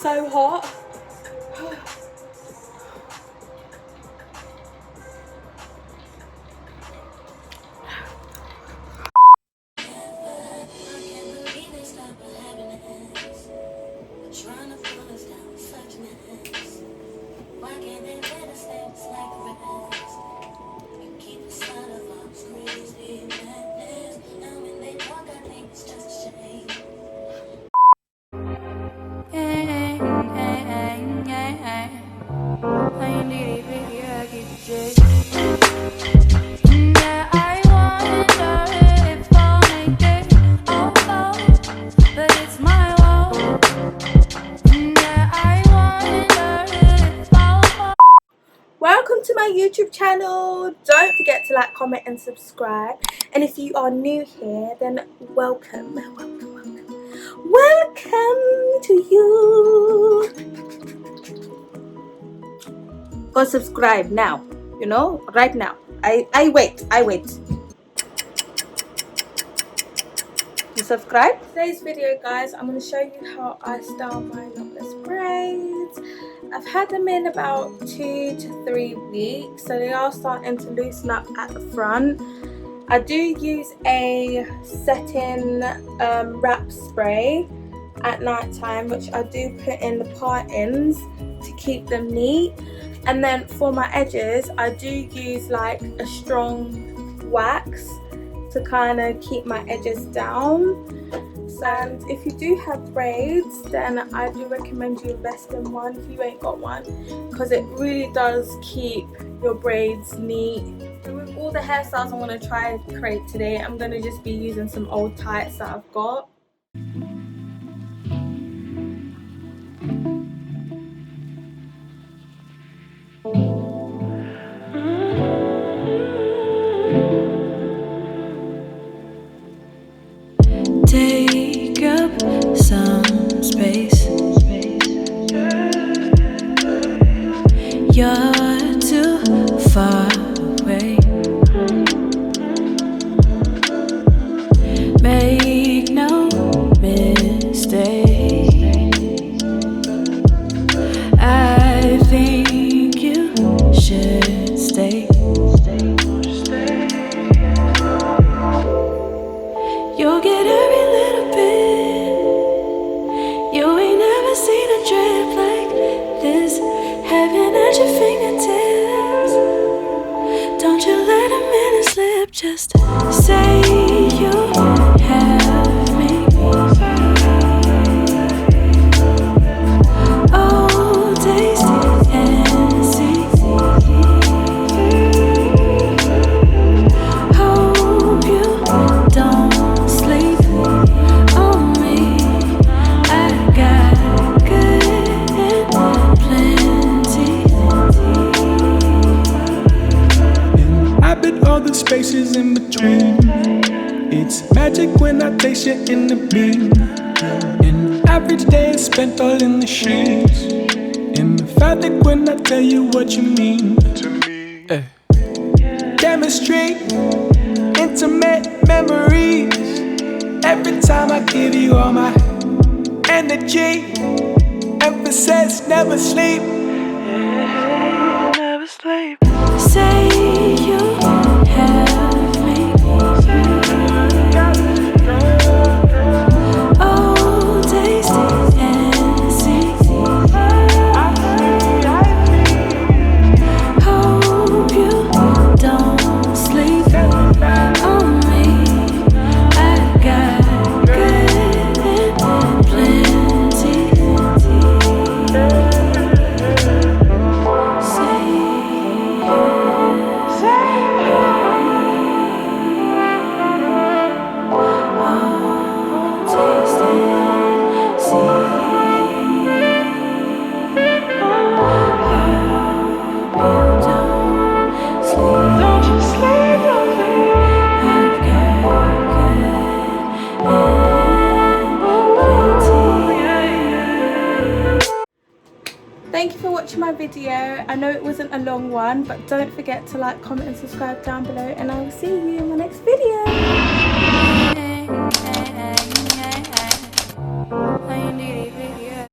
so hot. Welcome to my YouTube channel. Don't forget to like, comment and subscribe, and if you are new here, then welcome to you. Go subscribe now, you know, right now. I wait to subscribe. Today's video, guys, I'm going to show you how I style my knotless braids. I've had them in about 2 to 3 weeks, so they are starting to loosen up at the front. I do use a setting wrap spray at night time, which I do put in the part-ins to keep them neat. And then for my edges, I do use like a strong wax to kind of keep my edges down. And if you do have braids, then I do recommend you invest in one if you ain't got one, because it really does keep your braids neat. And with all the hairstyles I'm going to try and create today, I'm going to just be using some old tights that I've got. Take up some space. You're too far away. Make no mistake. I think you should stay. You'll get every little bit. You ain't never seen a drip like this. Heaven at your fingertips. Don't you let a minute slip. Just say you have me. Oh, taste and see. Hope you don't sleep on me. I got good and plenty. Inhabit all the spaces in between. It's magic when I taste you in the beam. An average day is spent all in the sheets. Emphatic when I tell you what you mean to me. Chemistry, intimate memories. Every time I give you all my energy. Emphasis, never sleep. Never sleep. Say you have me. Oh, taste and see. Hope you don't sleep on me. I got good and plenty. Say Thank you for watching my video. I know it wasn't a long one, but don't forget to like, comment and subscribe down below, and I will see you in my next video.